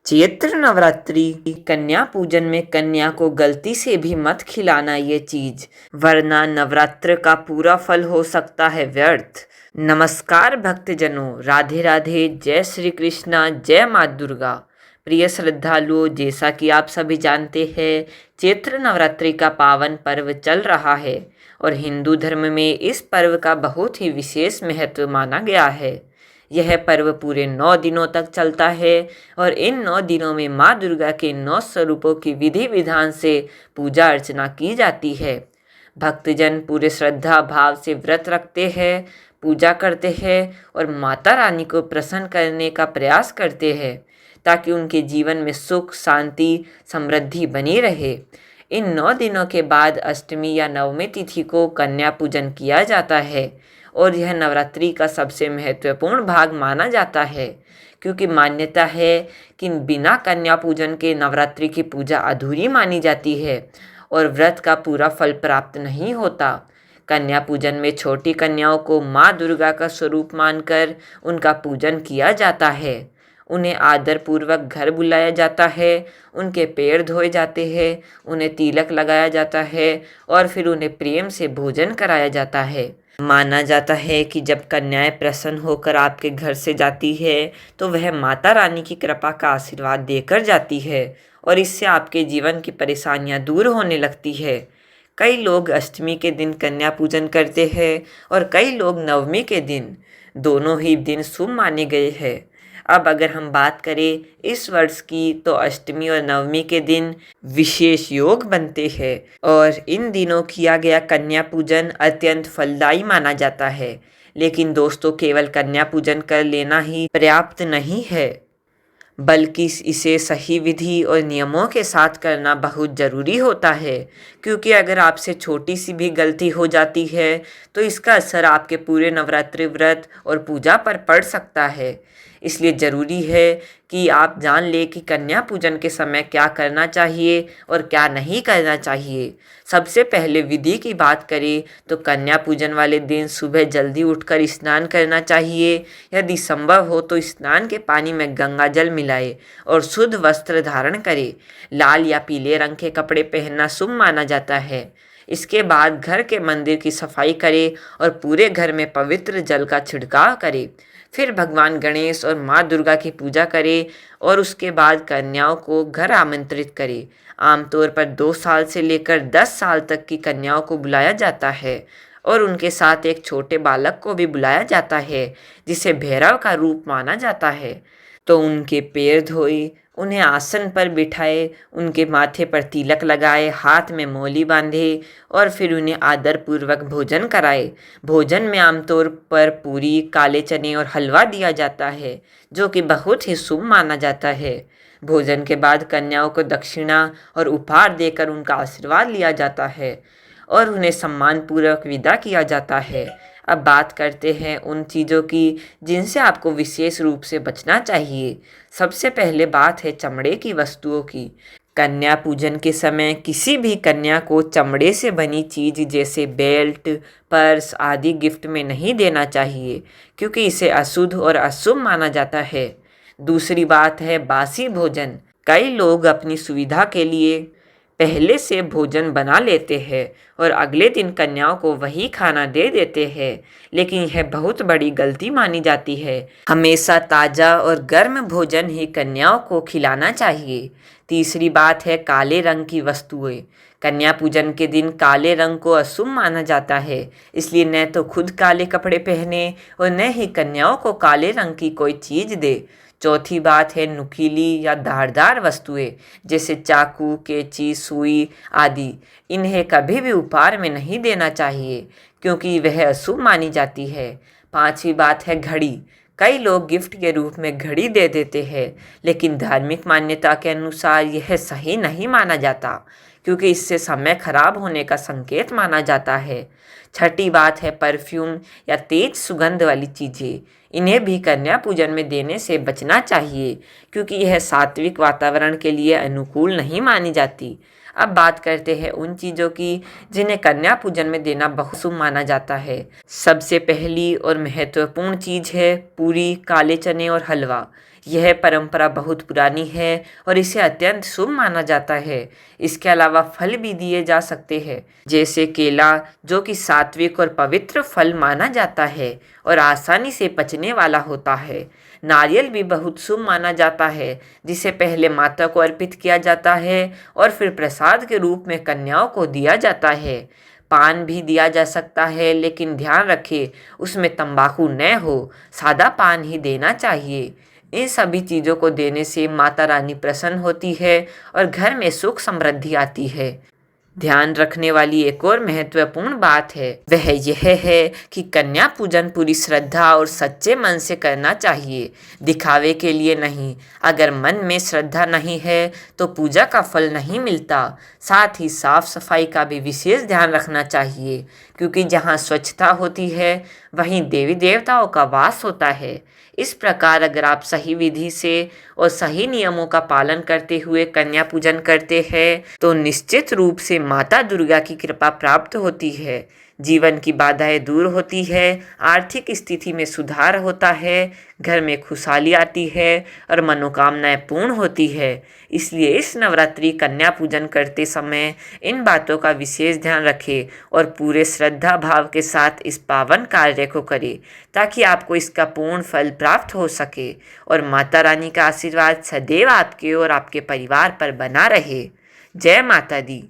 चैत्र नवरात्रि कन्या पूजन में कन्या को गलती से भी मत खिलाना ये चीज, वरना नवरात्र का पूरा फल हो सकता है व्यर्थ। नमस्कार भक्तजनों, राधे राधे, जय श्री कृष्णा, जय माँ दुर्गा। प्रिय श्रद्धालुओं, जैसा कि आप सभी जानते हैं, चैत्र नवरात्रि का पावन पर्व चल रहा है और हिंदू धर्म में इस पर्व का बहुत ही विशेष महत्व माना गया है। यह पर्व पूरे 9 दिनों तक चलता है और इन 9 दिनों में माँ दुर्गा के 9 स्वरूपों की विधि विधान से पूजा अर्चना की जाती है। भक्तजन पूरे श्रद्धा भाव से व्रत रखते हैं, पूजा करते हैं और माता रानी को प्रसन्न करने का प्रयास करते हैं ताकि उनके जीवन में सुख, शांति, समृद्धि बनी रहे। इन 9 दिनों के बाद अष्टमी या नवमी तिथि को कन्या पूजन किया जाता है और यह नवरात्रि का सबसे महत्वपूर्ण भाग माना जाता है, क्योंकि मान्यता है कि बिना कन्या पूजन के नवरात्रि की पूजा अधूरी मानी जाती है और व्रत का पूरा फल प्राप्त नहीं होता। कन्या पूजन में छोटी कन्याओं को माँ दुर्गा का स्वरूप मानकर उनका पूजन किया जाता है। उन्हें आदर पूर्वक घर बुलाया जाता है, उनके पैर धोए जाते हैं, उन्हें तिलक लगाया जाता है और फिर उन्हें प्रेम से भोजन कराया जाता है। माना जाता है कि जब कन्याएं प्रसन्न होकर आपके घर से जाती है तो वह माता रानी की कृपा का आशीर्वाद देकर जाती है और इससे आपके जीवन की परेशानियां दूर होने लगती है। कई लोग अष्टमी के दिन कन्या पूजन करते हैं और कई लोग नवमी के दिन। दोनों ही दिन शुभ माने गए हैं। अब अगर हम बात करें इस वर्ष की, तो अष्टमी और नवमी के दिन विशेष योग बनते हैं और इन दिनों किया गया कन्या पूजन अत्यंत फलदायी माना जाता है। लेकिन दोस्तों, केवल कन्या पूजन कर लेना ही पर्याप्त नहीं है, बल्कि इसे सही विधि और नियमों के साथ करना बहुत ज़रूरी होता है, क्योंकि अगर आपसे छोटी सी भी गलती हो जाती है तो इसका असर आपके पूरे नवरात्रि व्रत और पूजा पर पड़ सकता है। इसलिए ज़रूरी है कि आप जान लें कि कन्या पूजन के समय क्या करना चाहिए और क्या नहीं करना चाहिए। सबसे पहले विधि की बात करें तो कन्या पूजन वाले दिन सुबह जल्दी उठकर स्नान करना चाहिए। यदि संभव हो तो स्नान के पानी में गंगा जल मिलाए और शुद्ध वस्त्र धारण करें। लाल या पीले रंग के कपड़े पहनना शुभ माना जाता है। इसके बाद घर के मंदिर की सफाई करें और पूरे घर में पवित्र जल का छिड़काव करें। फिर भगवान गणेश और माँ दुर्गा की पूजा करें और उसके बाद कन्याओं को घर आमंत्रित करें। आमतौर पर 2 साल से लेकर 10 साल तक की कन्याओं को बुलाया जाता है और उनके साथ एक छोटे बालक को भी बुलाया जाता है जिसे भैरव का रूप माना जाता है। तो उनके पैर धोए, उन्हें आसन पर बिठाए, उनके माथे पर तिलक लगाए, हाथ में मौली बांधे और फिर उन्हें आदरपूर्वक भोजन कराए। भोजन में आमतौर पर पूरी, काले चने और हलवा दिया जाता है, जो कि बहुत ही शुभ माना जाता है। भोजन के बाद कन्याओं को दक्षिणा और उपहार देकर उनका आशीर्वाद लिया जाता है और उन्हें सम्मानपूर्वक विदा किया जाता है। अब बात करते हैं उन चीज़ों की जिनसे आपको विशेष रूप से बचना चाहिए। सबसे पहले बात है चमड़े की वस्तुओं की। कन्या पूजन के समय किसी भी कन्या को चमड़े से बनी चीज़ जैसे बेल्ट, पर्स आदि गिफ्ट में नहीं देना चाहिए, क्योंकि इसे अशुद्ध और अशुभ माना जाता है। दूसरी बात है बासी भोजन। कई लोग अपनी सुविधा के लिए पहले से भोजन बना लेते हैं और अगले दिन कन्याओं को वही खाना दे देते हैं, लेकिन यह बहुत बड़ी गलती मानी जाती है। हमेशा ताज़ा और गर्म भोजन ही कन्याओं को खिलाना चाहिए। तीसरी बात है काले रंग की वस्तुएं। कन्या पूजन के दिन काले रंग को अशुभ माना जाता है, इसलिए न तो खुद काले कपड़े पहने और न ही कन्याओं को काले रंग की कोई चीज़ दे। चौथी बात है नुकीली या धारदार वस्तुएं जैसे चाकू, कैंची, सुई आदि। इन्हें कभी भी उपहार में नहीं देना चाहिए, क्योंकि वह अशुभ मानी जाती है। पांचवी बात है घड़ी। कई लोग गिफ्ट के रूप में घड़ी दे देते हैं, लेकिन धार्मिक मान्यता के अनुसार यह सही नहीं माना जाता, क्योंकि इससे समय खराब होने का संकेत माना जाता है। छठी बात है परफ्यूम या तेज सुगंध वाली चीज़ें। इन्हें भी कन्या पूजन में देने से बचना चाहिए, क्योंकि यह सात्विक वातावरण के लिए अनुकूल नहीं मानी जाती। अब बात करते हैं उन चीज़ों की जिन्हें कन्या पूजन में देना बहुत शुभ माना जाता है। सबसे पहली और महत्वपूर्ण चीज़ है पूरी, काले चने और हलवा। यह परंपरा बहुत पुरानी है और इसे अत्यंत शुभ माना जाता है। इसके अलावा फल भी दिए जा सकते हैं, जैसे केला, जो कि सात्विक और पवित्र फल माना जाता है और आसानी से पचने वाला होता है। नारियल भी बहुत शुभ माना जाता है, जिसे पहले माता को अर्पित किया जाता है और फिर प्रसाद के रूप में कन्याओं को दिया जाता है। पान भी दिया जा सकता है, लेकिन ध्यान रखें उसमें तंबाकू न हो, सादा पान ही देना चाहिए। इन सभी चीज़ों को देने से माता रानी प्रसन्न होती है और घर में सुख समृद्धि आती है। ध्यान रखने वाली एक और महत्वपूर्ण बात है, वह यह है कि कन्या पूजन पूरी श्रद्धा और सच्चे मन से करना चाहिए, दिखावे के लिए नहीं। अगर मन में श्रद्धा नहीं है तो पूजा का फल नहीं मिलता। साथ ही साफ सफाई का भी विशेष ध्यान रखना चाहिए, क्योंकि जहाँ स्वच्छता होती है वहीं देवी देवताओं का वास होता है। इस प्रकार अगर आप सही विधि से और सही नियमों का पालन करते हुए कन्या पूजन करते हैं तो निश्चित रूप से माता दुर्गा की कृपा प्राप्त होती है। जीवन की बाधाएं दूर होती है, आर्थिक स्थिति में सुधार होता है, घर में खुशहाली आती है और मनोकामनाएं पूर्ण होती है। इसलिए इस नवरात्रि कन्या पूजन करते समय इन बातों का विशेष ध्यान रखें और पूरे श्रद्धा भाव के साथ इस पावन कार्य को करें, ताकि आपको इसका पूर्ण फल प्राप्त हो सके और माता रानी का आशीर्वाद सदैव आपके और आपके परिवार पर बना रहे। जय माता दी।